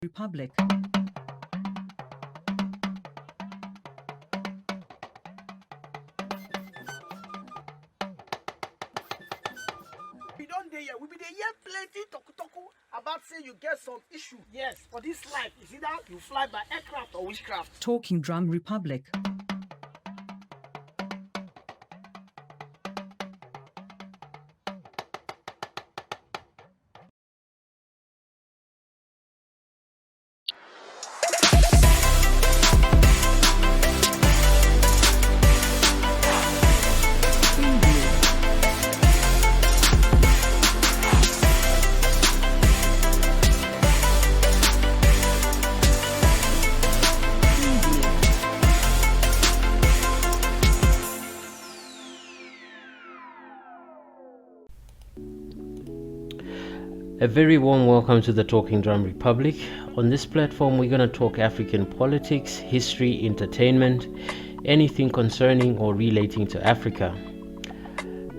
Republic. We don't dey here. We be dey hear plenty talku about say you get some issue. Yes, for this life, is either you fly by aircraft or witchcraft. Talking Drum Republic. A very warm welcome to the Talking Drum Republic. On this platform, we're going to talk African politics, history, entertainment, anything concerning or relating to Africa.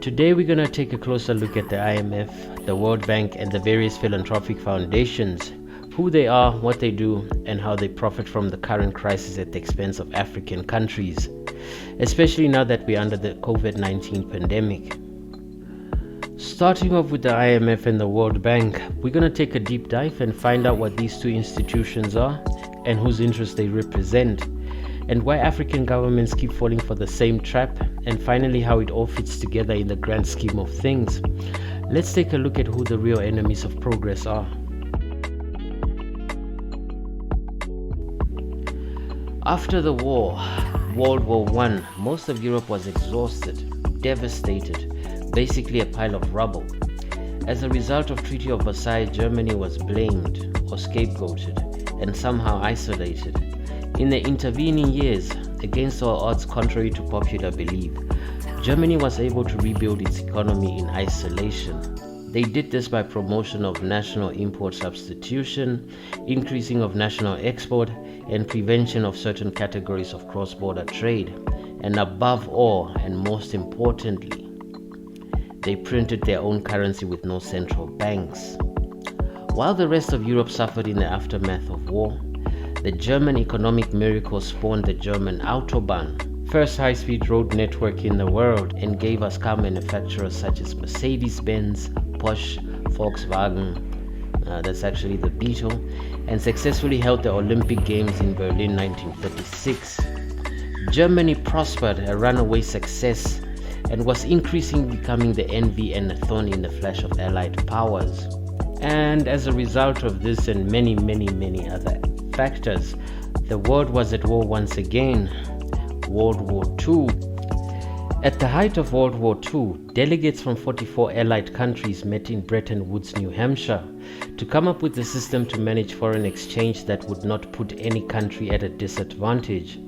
Today, we're going to take a closer look at the IMF, the World Bank, and the various philanthropic foundations, who they are, what they do, and how they profit from the current crisis at the expense of African countries, especially now that we're under the COVID-19 pandemic. Starting off with the IMF and the World Bank, we're going to take a deep dive and find out what these two institutions are and whose interests they represent, and why African governments keep falling for the same trap, and finally how it all fits together in the grand scheme of things. Let's take a look at who the real enemies of progress are. After the war, World War I, most of Europe was exhausted, devastated, basically a pile of rubble. As a result of Treaty of Versailles, Germany was blamed or scapegoated and somehow isolated. In the intervening years, against all odds contrary to popular belief, Germany was able to rebuild its economy in isolation. They did this by promotion of national import substitution, increasing of national export, and prevention of certain categories of cross-border trade. And above all, and most importantly, they printed their own currency with no central banks. While the rest of Europe suffered in the aftermath of war, the German economic miracle spawned the German Autobahn, first high-speed road network in the world, and gave us car manufacturers such as Mercedes-Benz, Porsche, Volkswagen, that's actually the Beetle, and successfully held the Olympic Games in Berlin 1936. Germany prospered, a runaway success, and was increasingly becoming the envy and a thorn in the flesh of Allied powers. And as a result of this and many other factors, the world was at war once again. World War II. At the height of World War II, delegates from 44 Allied countries met in Bretton Woods, New Hampshire, to come up with a system to manage foreign exchange that would not put any country at a disadvantage,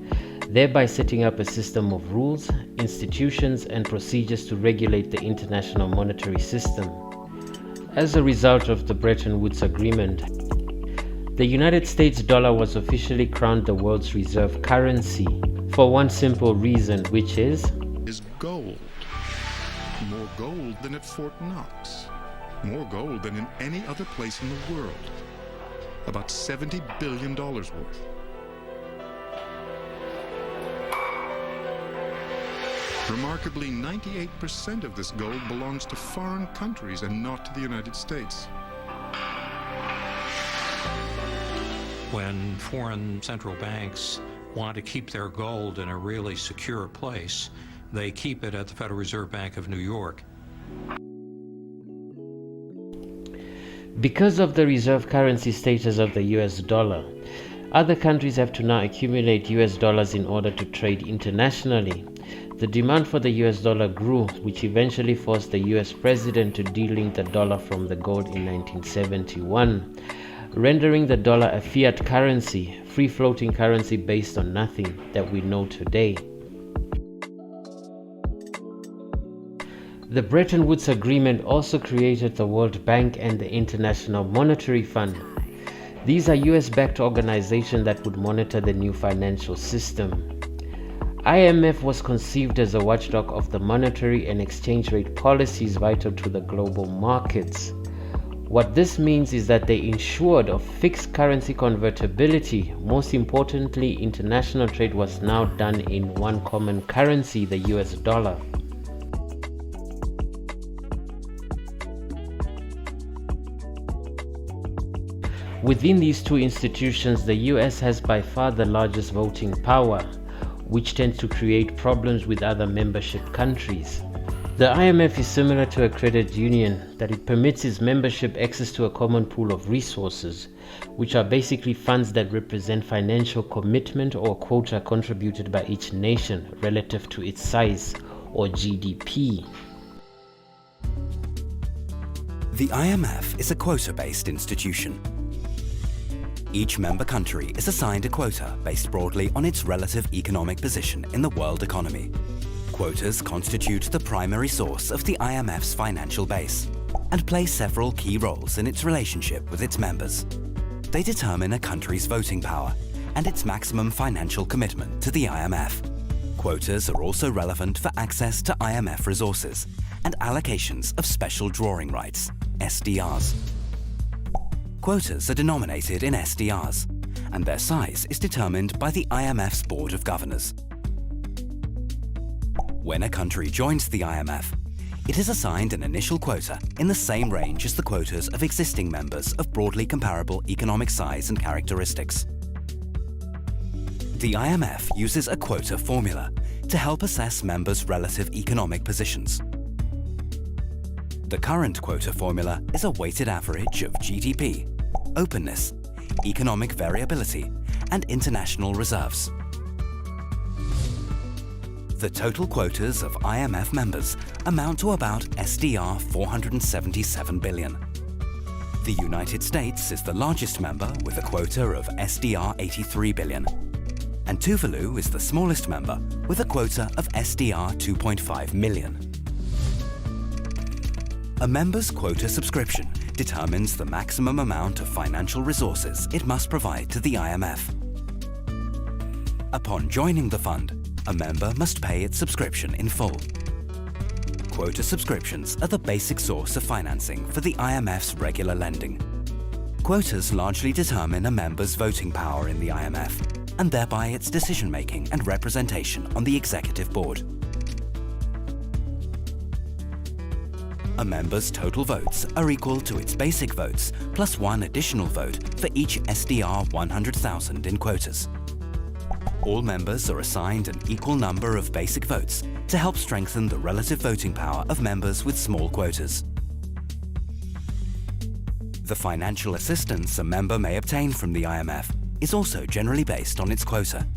thereby setting up a system of rules, institutions, and procedures to regulate the international monetary system. As a result of the Bretton Woods Agreement, the United States dollar was officially crowned the world's reserve currency for one simple reason, which is gold. More gold than at Fort Knox. More gold than in any other place in the world. About $70 billion worth. Remarkably, 98% of this gold belongs to foreign countries and not to the United States. When foreign central banks want to keep their gold in a really secure place, they keep it at the Federal Reserve Bank of New York. Because of the reserve currency status of the US dollar, other countries have to now accumulate US dollars in order to trade internationally. The demand for the US dollar grew, which eventually forced the US president to delink the dollar from the gold in 1971, rendering the dollar a fiat currency, free-floating currency based on nothing that we know today. The Bretton Woods Agreement also created the World Bank and the International Monetary Fund. These are US-backed organizations that would monitor the new financial system. IMF was conceived as a watchdog of the monetary and exchange rate policies vital to the global markets, What this means is that they ensured of fixed currency convertibility. Most importantly, international trade was now done in one common currency, the US dollar. Within these two institutions, the US has by far the largest voting power, which tends to create problems with other membership countries. The IMF is similar to a credit union, that it permits its membership access to a common pool of resources, which are basically funds that represent financial commitment or quota contributed by each nation relative to its size or GDP. The IMF is a quota-based institution. Each member country is assigned a quota based broadly on its relative economic position in the world economy. Quotas constitute the primary source of the IMF's financial base and play several key roles in its relationship with its members. They determine a country's voting power and its maximum financial commitment to the IMF. Quotas are also relevant for access to IMF resources and allocations of special drawing rights, SDRs. Quotas are denominated in SDRs, and their size is determined by the IMF's Board of Governors. When a country joins the IMF, it is assigned an initial quota in the same range as the quotas of existing members of broadly comparable economic size and characteristics. The IMF uses a quota formula to help assess members' relative economic positions. The current quota formula is a weighted average of GDP, openness, economic variability, and international reserves. The total quotas of IMF members amount to about SDR 477 billion. The United States is the largest member with a quota of SDR 83 billion, and Tuvalu is the smallest member with a quota of SDR 2.5 million. A member's quota subscription determines the maximum amount of financial resources it must provide to the IMF. Upon joining the fund, a member must pay its subscription in full. Quota subscriptions are the basic source of financing for the IMF's regular lending. Quotas largely determine a member's voting power in the IMF, and thereby its decision-making and representation on the executive board. A member's total votes are equal to its basic votes plus one additional vote for each SDR 100,000 in quotas. All members are assigned an equal number of basic votes to help strengthen the relative voting power of members with small quotas. The financial assistance a member may obtain from the IMF is also generally based on its quota.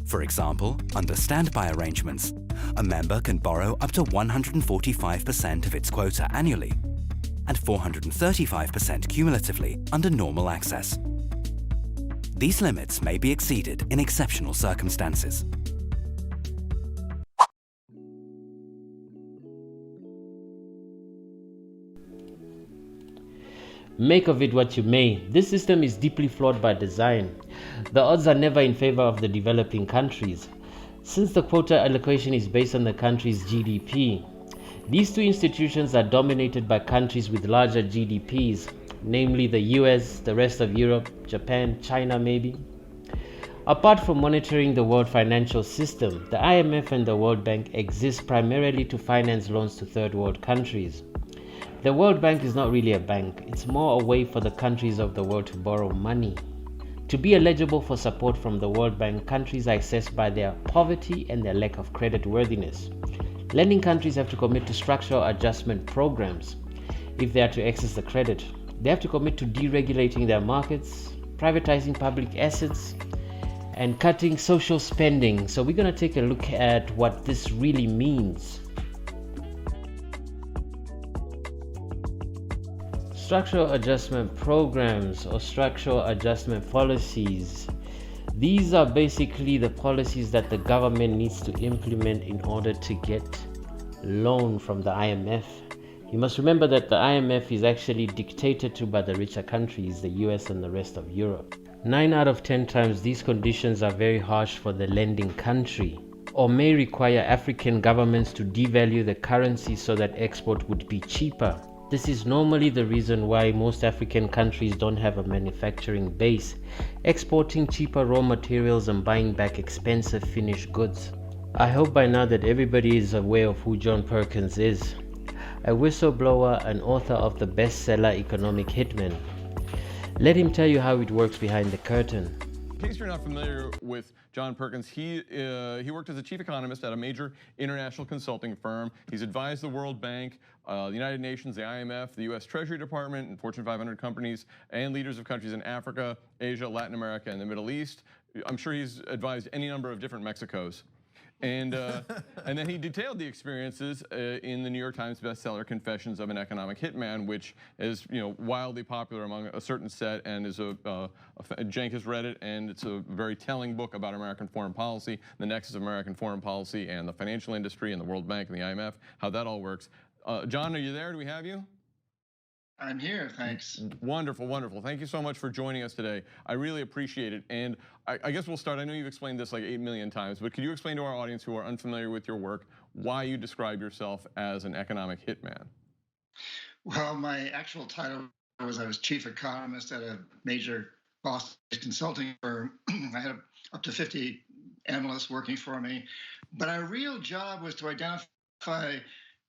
For example, under standby arrangements, a member can borrow up to 145% of its quota annually and 435% cumulatively under normal access. These limits may be exceeded in exceptional circumstances. Make of it what you may. This system is deeply flawed by design. The odds are never in favor of the developing countries. Since the quota allocation is based on the country's GDP, these two institutions are dominated by countries with larger GDPs, namely the US, the rest of Europe, Japan, China maybe. Apart from monitoring the world financial system, the IMF and the World Bank exist primarily to finance loans to third world countries. The World Bank is not really a bank, it's more a way for the countries of the world to borrow money. To be eligible for support from the World Bank, countries are assessed by their poverty and their lack of credit worthiness. Lending countries have to commit to structural adjustment programs if they are to access the credit. They have to commit to deregulating their markets, privatizing public assets, and cutting social spending. So we're going to take a look at what this really means. Structural adjustment programs or structural adjustment policies. These are basically the policies that the government needs to implement in order to get loan from the IMF. You must remember that the IMF is actually dictated to by the richer countries, the US and the rest of Europe. 9 out of 10 times these conditions are very harsh for the lending country, or may require African governments to devalue the currency so that export would be cheaper. This is normally the reason why most African countries don't have a manufacturing base, exporting cheaper raw materials and buying back expensive finished goods. I hope by now that everybody is aware of who John Perkins is, a whistleblower and author of the bestseller Economic Hitman. Let him tell you how it works behind the curtain. In case you're not familiar with John Perkins, he worked as a chief economist at a major international consulting firm. He's advised the World Bank, the United Nations, the IMF, the US Treasury Department, and Fortune 500 companies, and leaders of countries in Africa, Asia, Latin America, and the Middle East. I'm sure he's advised any number of different Mexicos. And then he detailed the experiences in the New York Times bestseller Confessions of an Economic Hitman, which is wildly popular among a certain set, and is Cenk has read it, and it's a very telling book about American foreign policy, the nexus of American foreign policy and the financial industry and the World Bank and the IMF, how that all works. John, are you there? Do we have you? I'm here, thanks. Wonderful, wonderful. Thank you so much for joining us today. I really appreciate it. And I guess we'll start. I know you've explained this like 8 million times, but could you explain to our audience who are unfamiliar with your work why you describe yourself as an economic hitman? Well, my actual title was I was chief economist at a major Boston consulting firm. I had up to 50 analysts working for me. But our real job was to identify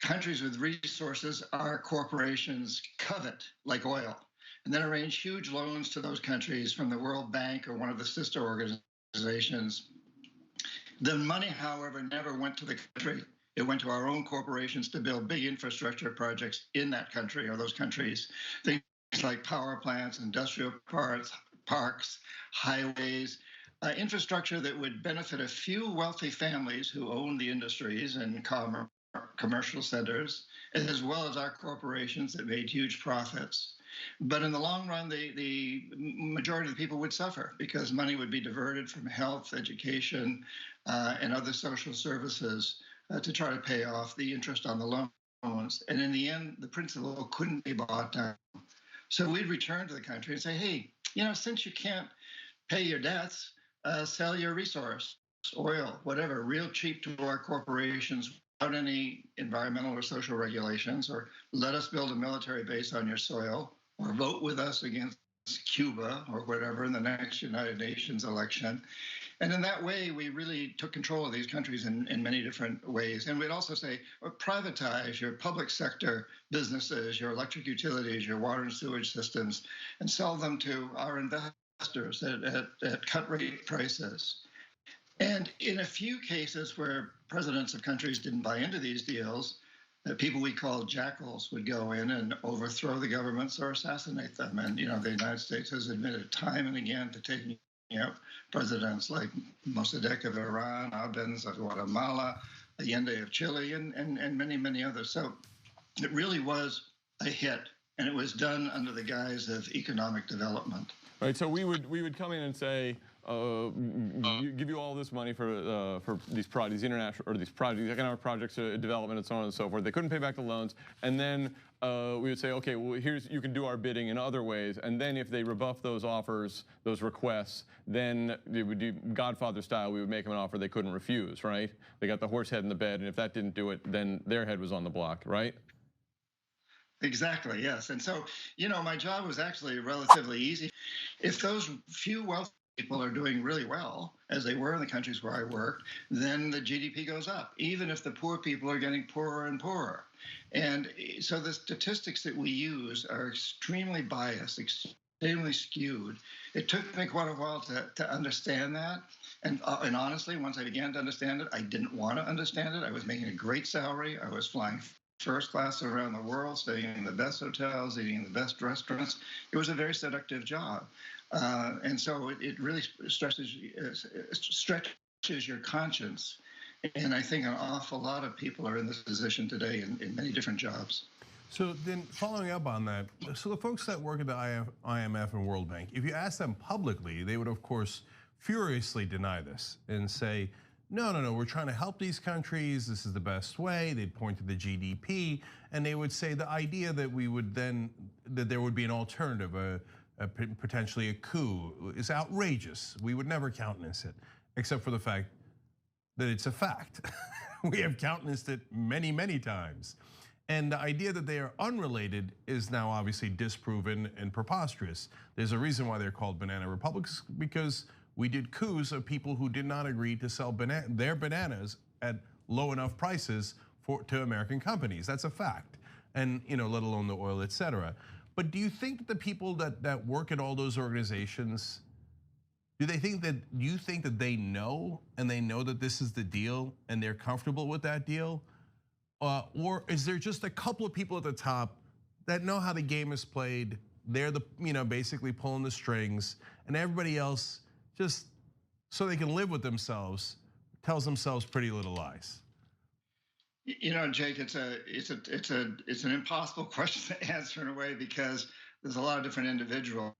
countries with resources our corporations covet, like oil, and then arrange huge loans to those countries from the World Bank or one of the sister organizations. The money, however, never went to the country. It went to our own corporations to build big infrastructure projects in that country or those countries. Things like power plants, industrial parks, highways, infrastructure that would benefit a few wealthy families who own the industries and commercial centers, as well as our corporations that made huge profits. But in the long run, the majority of the people would suffer because money would be diverted from health, education, and other social services to try to pay off the interest on the loans. And in the end, the principal couldn't be bought down. So we'd return to the country and say, hey, since you can't pay your debts, sell your resource, oil, whatever, real cheap to our corporations without any environmental or social regulations, or let us build a military base on your soil, or vote with us against Cuba or whatever in the next United Nations election. And in that way, we really took control of these countries in many different ways. And we'd also say, privatize your public sector businesses, your electric utilities, your water and sewage systems, and sell them to our investors at cut rate prices. And in a few cases where presidents of countries didn't buy into these deals, the people we called jackals would go in and overthrow the governments or assassinate them. And, the United States has admitted time and again to taking out presidents like Mossadegh of Iran, Arbenz of Guatemala, Allende of Chile, and many, many others. So it really was a hit, and it was done under the guise of economic development. Right, so we would come in and say, give you all this money for these projects, international, or these economic projects, development, and so on and so forth. They couldn't pay back the loans, and then we would say, okay, well, you can do our bidding in other ways, and then if they rebuff those offers, those requests, then we would do Godfather style. We would make them an offer they couldn't refuse. Right? They got the horse head in the bed, and if that didn't do it, then their head was on the block. Right? Exactly, yes. And so, my job was actually relatively easy. If those few wealthy people are doing really well, as they were in the countries where I worked, then the GDP goes up, even if the poor people are getting poorer and poorer. And so the statistics that we use are extremely biased, extremely skewed. It took me quite a while to understand that. And honestly, once I began to understand it, I didn't want to understand it. I was making a great salary. I was flying first class around the world, staying in the best hotels, eating in the best restaurants. It was a very seductive job. And so it really stretches your conscience. And I think an awful lot of people are in this position today in many different jobs. So then following up on that, so the folks that work at the IMF and World Bank, if you ask them publicly, they would of course furiously deny this and say, no, we're trying to help these countries. This is the best way. They'd point to the GDP, and they would say the idea that that there would be an alternative, potentially a coup, is outrageous. We would never countenance it, except for the fact that it's a fact. We have countenanced it many, many times. And the idea that they are unrelated is now obviously disproven and preposterous. There's a reason why they're called banana republics, because we did coups of people who did not agree to sell their bananas at low enough prices to American companies. That's a fact. And let alone the oil, etc. But do you think that the people that work at all those organizations, do you think that they know, and they know that this is the deal and they're comfortable with that deal? Or is there just a couple of people at the top that know how the game is played? They're basically pulling the strings, and everybody else, just so they can live with themselves, tells themselves pretty little lies. Jake, it's an impossible question to answer in a way, because there's a lot of different individuals.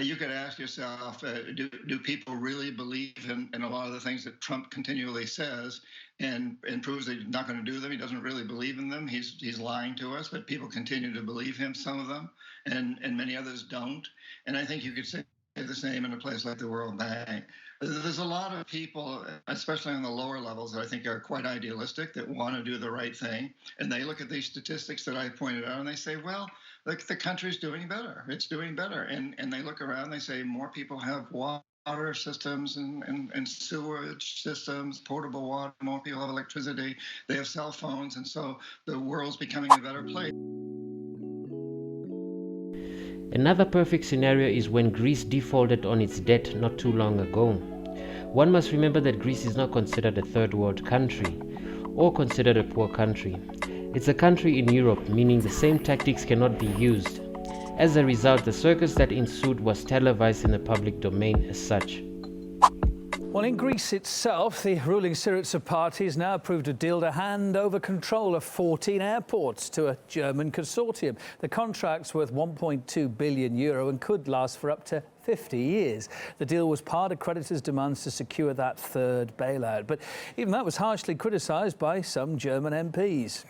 You could ask yourself, do people really believe in a lot of the things that Trump continually says and proves that he's not going to do them? He doesn't really believe in them. He's lying to us, but people continue to believe him, some of them, and many others don't. And I think you could say the same in a place like the World Bank. There's a lot of people, especially on the lower levels, that I think are quite idealistic, that want to do the right thing. And they look at these statistics that I pointed out and they say, well, look, the country's doing better. It's doing better. And they look around, they say more people have water systems and sewage systems, potable water, more people have electricity, they have cell phones. And so the world's becoming a better place. Another perfect scenario is when Greece defaulted on its debt not too long ago. One must remember that Greece is not considered a third world country or considered a poor country. It's a country in Europe, meaning the same tactics cannot be used. As a result, the circus that ensued was televised in the public domain as such. Well, in Greece itself, the ruling Syriza party has now approved a deal to hand over control of 14 airports to a German consortium. The contract's worth €1.2 billion and could last for up to 50 years. The deal was part of creditors' demands to secure that third bailout. But even that was harshly criticised by some German MPs.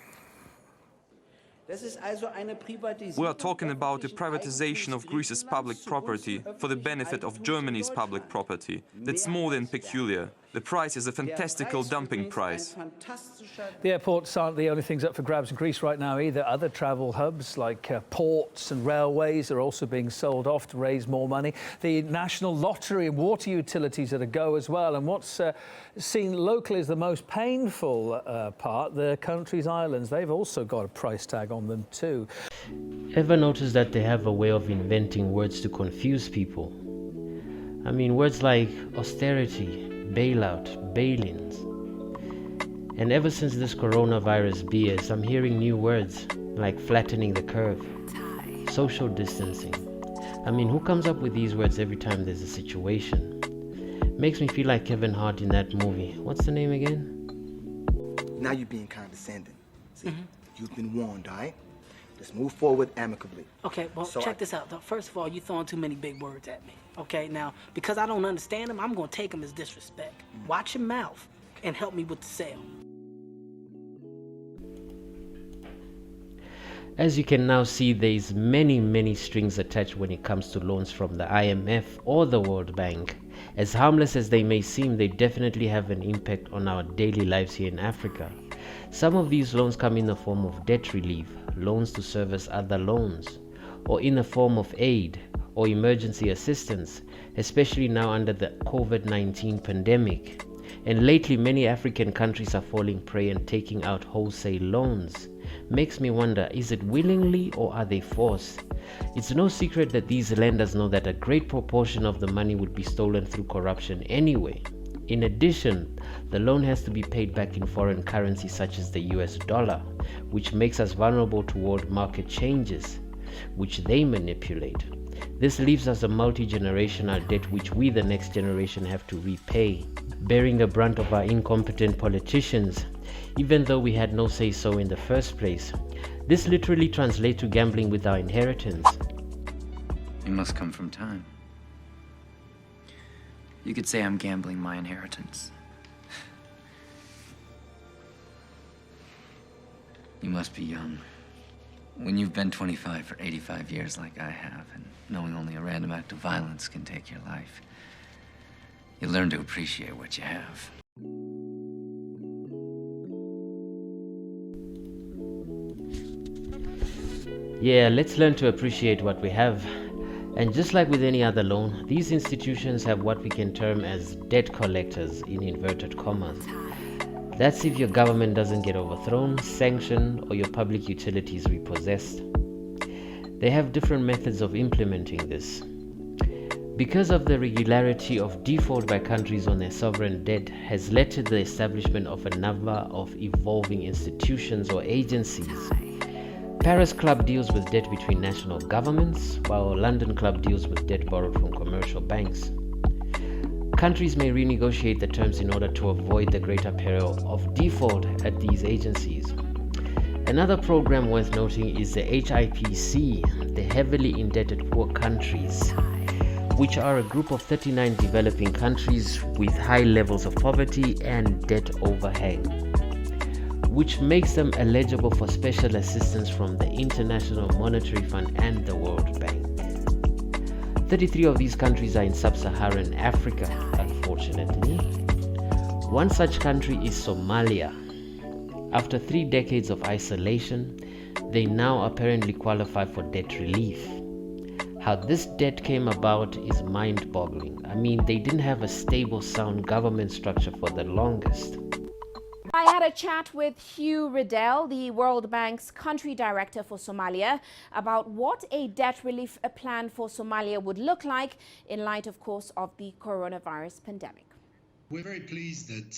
We are talking about the privatization of Greece's public property for the benefit of Germany's public property. That's more than peculiar. The price is a fantastical dumping price. The airports aren't the only things up for grabs in Greece right now either. Other travel hubs like ports and railways are also being sold off to raise more money. The national lottery and water utilities are a go as well. And what's seen locally as the most painful part, the country's islands, they've also got a price tag on them too. Ever notice that they have a way of inventing words to confuse people? I mean, words like austerity, bailout, bail-ins. And ever since this coronavirus BS, I'm hearing new words like flattening the curve, social distancing. I mean, who comes up with these words every time there's a situation? Makes me feel like Kevin Hart in that movie. What's the name again? Now you're being condescending. See, you've been warned, all right? Let's move forward amicably. Okay, well, check this out. First of all, you're throwing too many big words at me. Okay, now, because I don't understand them, I'm going to take them as disrespect. Watch your mouth and help me with the sale. As you can now see, there's many strings attached when it comes to loans from the IMF or the World Bank. As harmless as they may seem, they definitely have an impact on our daily lives here in Africa. Some of these loans come in the form of debt relief, loans to service other loans, or in the form of aid or emergency assistance, especially now under the COVID-19 pandemic. And lately, many African countries are falling prey and taking out wholesale loans. Makes me wonder, is it willingly or are they forced? It's no secret that these lenders know that a great proportion of the money would be stolen through corruption anyway. In addition, the loan has to be paid back in foreign currency such as the US dollar, which makes us vulnerable to world market changes, which they manipulate. This leaves us a multi-generational debt which we, the next generation, have to repay, bearing the brunt of our incompetent politicians, even though we had no say-so in the first place. This literally translates to gambling with our inheritance. It must come from time. You could say I'm gambling my inheritance. You must be young. When you've been 25 for 85 years like I have, and knowing only a random act of violence can take your life, you learn to appreciate what you have. Yeah, let's learn to appreciate what we have. And just like with any other loan, these institutions have what we can term as debt collectors in inverted commas. That's if your government doesn't get overthrown, sanctioned, or your public utilities repossessed. They have different methods of implementing this. Because of the regularity of default by countries on their sovereign debt has led to the establishment of a number of evolving institutions or agencies. Paris Club deals with debt between national governments, while London Club deals with debt borrowed from commercial banks. Countries may renegotiate the terms in order to avoid the greater peril of default at these agencies. Another program worth noting is the HIPC, the Heavily Indebted Poor Countries, which are a group of 39 developing countries with high levels of poverty and debt overhang, which makes them eligible for special assistance from the International Monetary Fund and the World Bank. 33 of these countries are in sub-Saharan Africa, unfortunately. One such country is Somalia. After 3 decades of isolation, they now apparently qualify for debt relief. How this debt came about is mind-boggling. I mean, they didn't have a stable, sound government structure for the longest. I had a chat with Hugh Riddell, the World Bank's country director for Somalia, about what a debt relief plan for Somalia would look like in light, of course, of the coronavirus pandemic. We're very pleased that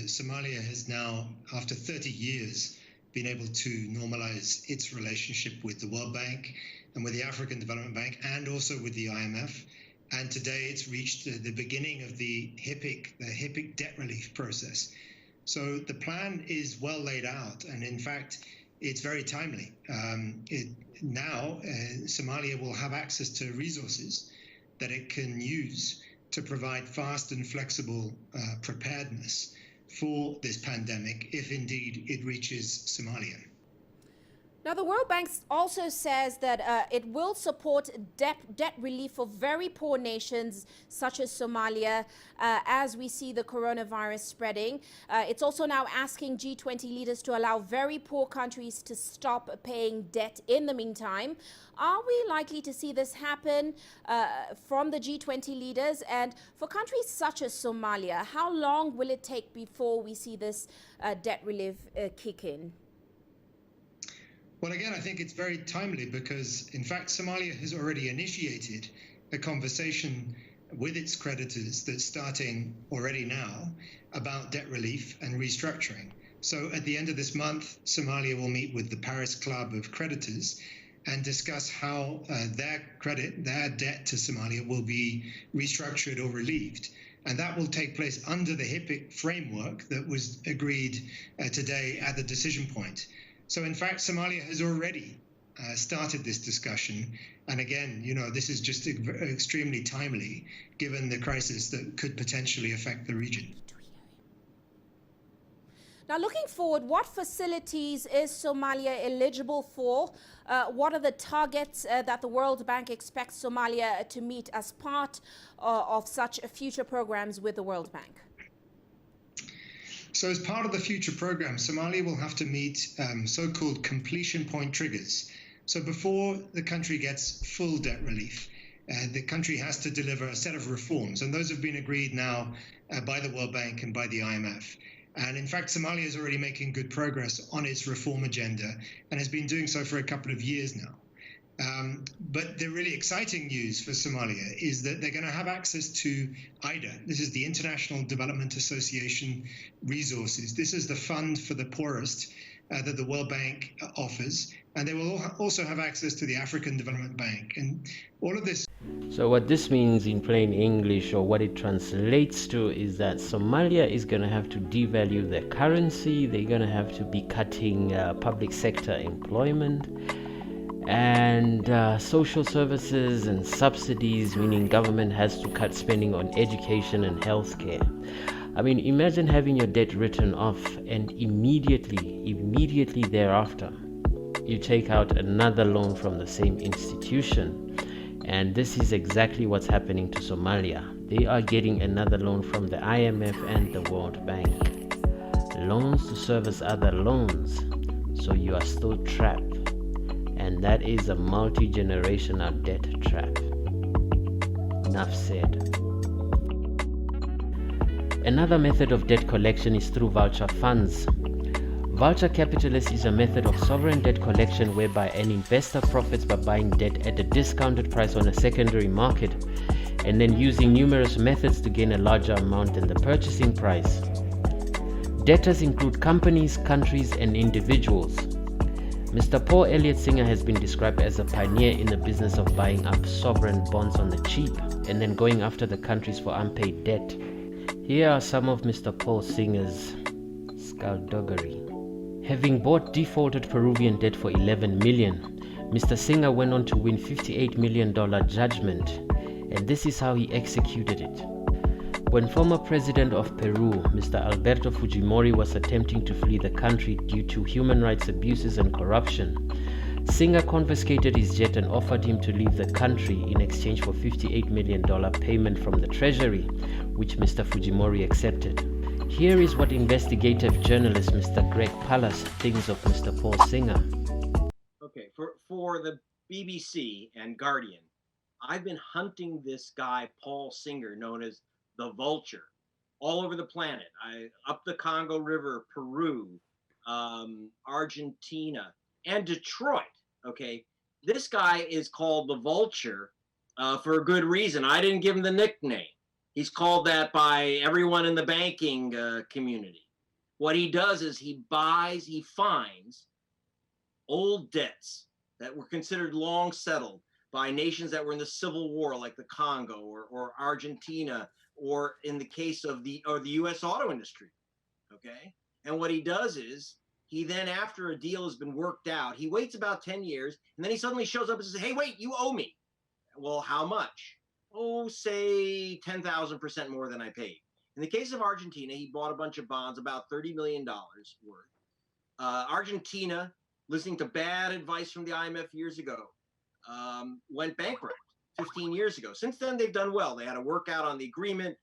Somalia has now, after 30 years, been able to normalize its relationship with the World Bank and with the African Development Bank and also with the IMF. And today it's reached the beginning of the HIPC debt relief process. So the plan is well laid out, and in fact, it's very timely. Now, Somalia will have access to resources that it can use to provide fast and flexible preparedness for this pandemic, if indeed it reaches Somalia. Now, the World Bank also says that it will support debt relief for very poor nations such as Somalia as we see the coronavirus spreading. It's also now asking G20 leaders to allow very poor countries to stop paying debt in the meantime. Are we likely to see this happen from the G20 leaders? And for countries such as Somalia, how long will it take before we see this debt relief kick in? Well, again, I think it's very timely because, in fact, Somalia has already initiated a conversation with its creditors that's starting already now about debt relief and restructuring. So at the end of this month, Somalia will meet with the Paris Club of creditors and discuss how their debt to Somalia will be restructured or relieved. And that will take place under the HIPC framework that was agreed today at the decision point. So, in fact, Somalia has already started this discussion. And again, this is just extremely timely, given the crisis that could potentially affect the region. Now, looking forward, what facilities is Somalia eligible for? What are the targets that the World Bank expects Somalia to meet as part of such future programs with the World Bank? So as part of the future program, Somalia will have to meet so-called completion point triggers. So before the country gets full debt relief, the country has to deliver a set of reforms. And those have been agreed now by the World Bank and by the IMF. And in fact, Somalia is already making good progress on its reform agenda and has been doing so for a couple of years now. But the really exciting news for Somalia is that they're going to have access to IDA. This is the International Development Association resources. This is the fund for the poorest that the World Bank offers. And they will also have access to the African Development Bank. And all of this. So what this means in plain English, or what it translates to, is that Somalia is going to have to devalue their currency. They're going to have to be cutting public sector employment and social services and subsidies, meaning government has to cut spending on education and healthcare. I mean, imagine having your debt written off and immediately thereafter, you take out another loan from the same institution. And this is exactly what's happening to Somalia. They are getting another loan from the IMF and the World Bank. Loans to service other loans. So you are still trapped. And and that is a multi-generational debt trap. Enough said. Another method of debt collection is through vulture funds. Vulture capitalist is a method of sovereign debt collection whereby an investor profits by buying debt at a discounted price on a secondary market and then using numerous methods to gain a larger amount than the purchasing price. Debtors include companies, countries, and individuals. Mr. Paul Elliott Singer has been described as a pioneer in the business of buying up sovereign bonds on the cheap and then going after the countries for unpaid debt. Here are some of Mr. Paul Singer's skullduggery. Having bought defaulted Peruvian debt for 11 million, Mr. Singer went on to win $58 million judgment, and this is how he executed it. When former president of Peru, Mr. Alberto Fujimori, was attempting to flee the country due to human rights abuses and corruption, Singer confiscated his jet and offered him to leave the country in exchange for $58 million payment from the treasury, which Mr. Fujimori accepted. Here is what investigative journalist Mr. Greg Pallas thinks of Mr. Paul Singer. Okay, for the BBC and Guardian, I've been hunting this guy, Paul Singer, known as the Vulture, all over the planet. Up the Congo River, Peru, Argentina, and Detroit. Okay, this guy is called the Vulture for a good reason. I didn't give him the nickname. He's called that by everyone in the banking community. What he does is he finds old debts that were considered long settled by nations that were in the Civil War, like the Congo or Argentina, or in the case of the U.S. auto industry. Okay, and what he does is he then, after a deal has been worked out, he waits about 10 years, and then he suddenly shows up and says, "Hey, wait, you owe me." Well, how much? Oh, say 10,000% more than I paid. In the case of Argentina, he bought a bunch of bonds, about $30 million worth. Argentina, listening to bad advice from the IMF years ago, went bankrupt 15 years ago. Since then, they've done well. They had to work out on the agreement.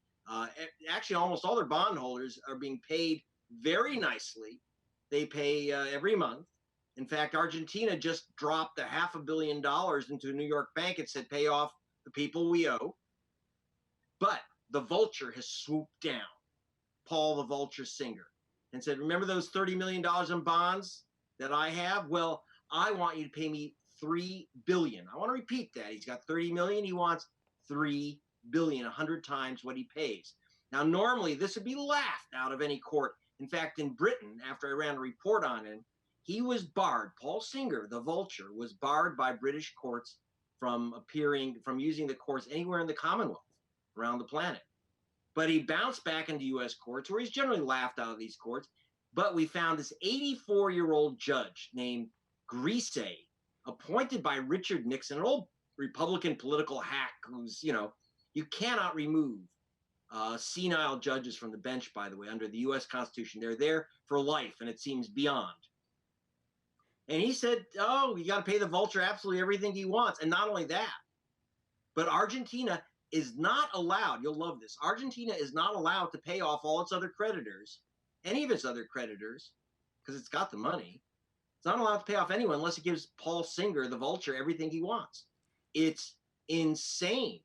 Actually, almost all their bondholders are being paid very nicely. They pay every month. In fact, Argentina just dropped $500 million into a New York bank and said, pay off the people we owe. But the Vulture has swooped down, Paul the Vulture Singer, and said, remember those $30 million in bonds that I have? Well, I want you to pay me $3 billion. I want to repeat that. He's got 30 million. He wants $3 billion, 100 times what he pays. Now, normally this would be laughed out of any court. In fact, in Britain, after I ran a report on him, he was barred. Paul Singer, the Vulture, was barred by British courts from using the courts anywhere in the Commonwealth around the planet. But he bounced back into U.S. courts, where he's generally laughed out of these courts. But we found this 84-year-old judge named Grisey, appointed by Richard Nixon, an old Republican political hack who's, you cannot remove senile judges from the bench, by the way, under the U.S. Constitution. They're there for life, and it seems beyond. And he said, oh, you got to pay the Vulture absolutely everything he wants. And not only that, but Argentina is not allowed, you'll love this, Argentina is not allowed to pay off all its other creditors, any of its other creditors, because it's got the money. It's not allowed to pay off anyone unless it gives Paul Singer, the Vulture, everything he wants. It's insane.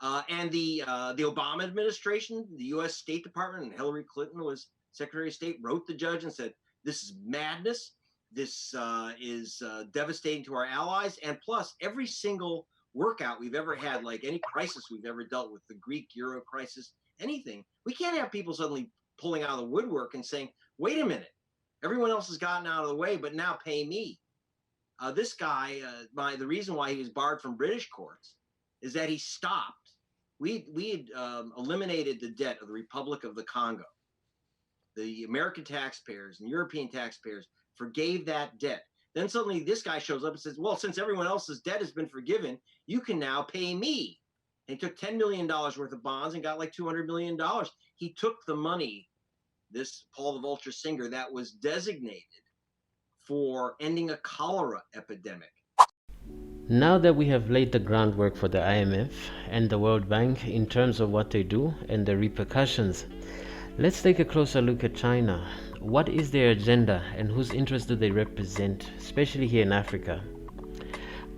And the Obama administration, the U.S. State Department, and Hillary Clinton was Secretary of State, wrote the judge and said, this is madness. This is devastating to our allies. And plus, every single workout we've ever had, like any crisis we've ever dealt with, the Greek Euro crisis, anything, we can't have people suddenly pulling out of the woodwork and saying, wait a minute, everyone else has gotten out of the way, but now pay me. This guy, the reason why he was barred from British courts is that he stopped. We had eliminated the debt of the Republic of the Congo. The American taxpayers and European taxpayers forgave that debt. Then suddenly this guy shows up and says, well, since everyone else's debt has been forgiven, you can now pay me. And he took $10 million worth of bonds and got like $200 million. He took the money, this Paul the Vulture Singer, that was designated for ending a cholera epidemic. Now that we have laid the groundwork for the IMF and the World Bank in terms of what they do and the repercussions, let's take a closer look at China. What is their agenda and whose interests do they represent, especially here in Africa?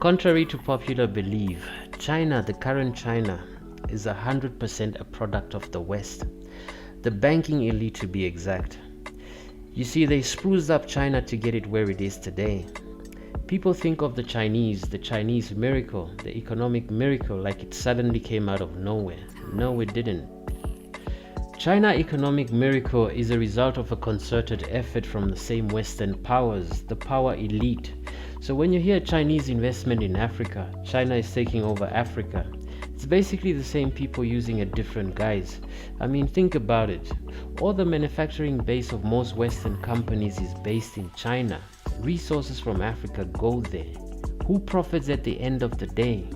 Contrary to popular belief, China, the current China, is 100% a product of the West. The banking elite, to be exact. You see, they spruced up China to get it where it is today. People think of the Chinese miracle, the economic miracle, like it suddenly came out of nowhere. No, it didn't. China economic miracle is a result of a concerted effort from the same Western powers, the power elite. So when you hear Chinese investment in Africa, China is taking over Africa, it's basically the same people using a different guise. I mean, think about it. All the manufacturing base of most Western companies is based in China. Resources from Africa go there. Who profits at the end of the day?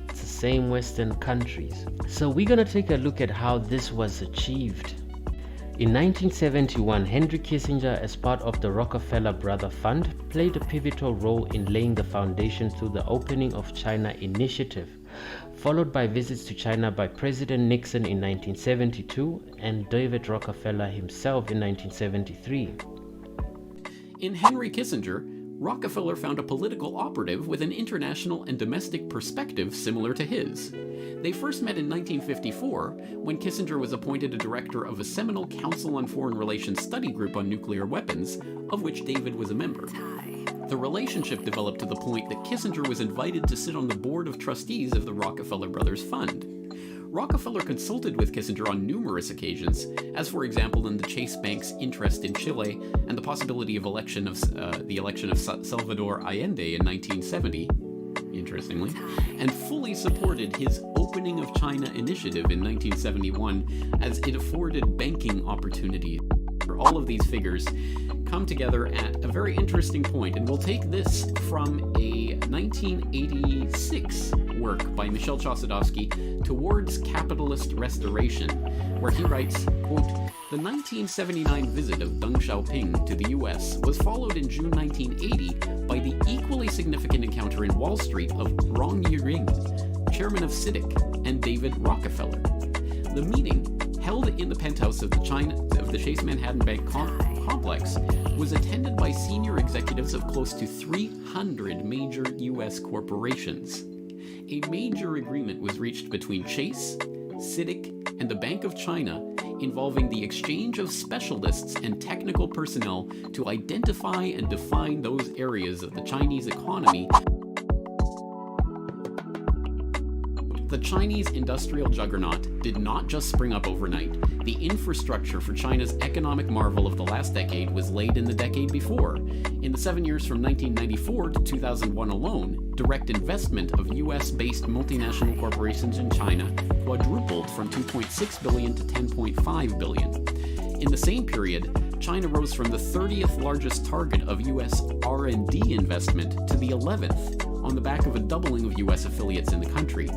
It's the same Western countries. So we're going to take a look at how this was achieved. In 1971, Henry Kissinger, as part of the Rockefeller Brother Fund, played a pivotal role in laying the foundation through the Opening of China initiative, followed by visits to China by President Nixon in 1972 and David Rockefeller himself in 1973. In Henry Kissinger, Rockefeller found a political operative with an international and domestic perspective similar to his. They first met in 1954, when Kissinger was appointed a director of a seminal Council on Foreign Relations study group on nuclear weapons, of which David was a member. The relationship developed to the point that Kissinger was invited to sit on the board of trustees of the Rockefeller Brothers Fund. Rockefeller consulted with Kissinger on numerous occasions, as for example in the Chase Bank's interest in Chile and the possibility of the election of Salvador Allende in 1970, interestingly, and fully supported his Opening of China initiative in 1971 as it afforded banking opportunities. All of these figures come together at a very interesting point, and we'll take this from a 1986 work by Michel Chossudovsky, Towards Capitalist Restoration, where he writes, quote, "The 1979 visit of Deng Xiaoping to the US was followed in June 1980 by the equally significant encounter in Wall Street of Rong Yiring, chairman of CITIC, and David Rockefeller. The meeting, held in the penthouse of the Chase Manhattan Bank complex, was attended by senior executives of close to 300 major U.S. corporations. A major agreement was reached between Chase, CITIC, and the Bank of China involving the exchange of specialists and technical personnel to identify and define those areas of the Chinese economy. The Chinese industrial juggernaut did not just spring up overnight. The infrastructure for China's economic marvel of the last decade was laid in the decade before. In the 7 years from 1994 to 2001 alone, direct investment of US-based multinational corporations in China quadrupled from $2.6 billion to $10.5 billion. In the same period, China rose from the 30th largest target of US R&D investment to the 11th, on the back of a doubling of US affiliates in the country.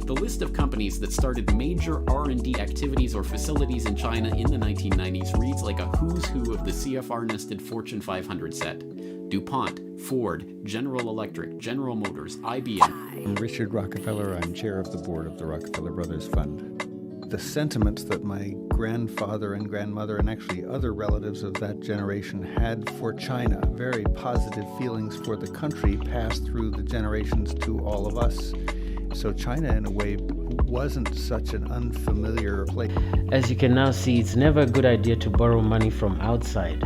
The list of companies that started major R&D activities or facilities in China in the 1990s reads like a who's who of the CFR-nested Fortune 500 set. DuPont, Ford, General Electric, General Motors, IBM. I'm Richard Rockefeller. I'm chair of the board of the Rockefeller Brothers Fund. The sentiments that my grandfather and grandmother and actually other relatives of that generation had for China, very positive feelings for the country, passed through the generations to all of us. So China, in a way, wasn't such an unfamiliar place. As you can now see, it's never a good idea to borrow money from outside,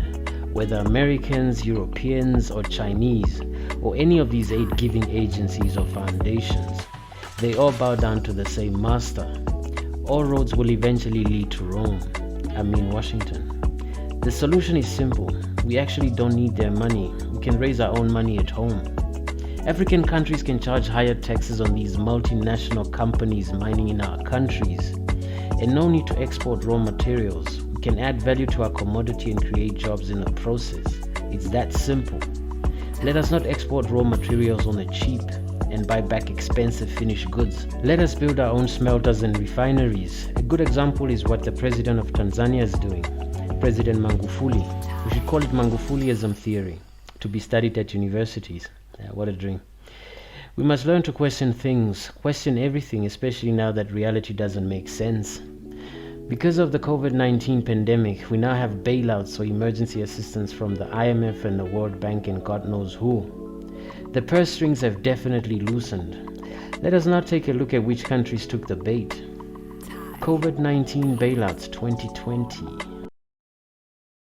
whether Americans, Europeans, or Chinese, or any of these aid giving agencies or foundations. They all bow down to the same master. All roads will eventually lead to Rome, Washington. The solution is simple. We actually don't need their money. We can raise our own money at home. African countries can charge higher taxes on these multinational companies mining in our countries. And no need to export raw materials. We can add value to our commodity and create jobs in the process. It's that simple. Let us not export raw materials on the cheap and buy back expensive finished goods. Let us build our own smelters and refineries. A good example is what the president of Tanzania is doing, President Magufuli. We should call it Magufuliism theory, to be studied at universities. What a dream. We must learn to question things, question everything, especially now that reality doesn't make sense. Because of the COVID-19 pandemic, we now have bailouts or emergency assistance from the IMF and the World Bank and God knows who. The purse strings have definitely loosened. Let us now take a look at which countries took the bait. COVID-19 bailouts 2020.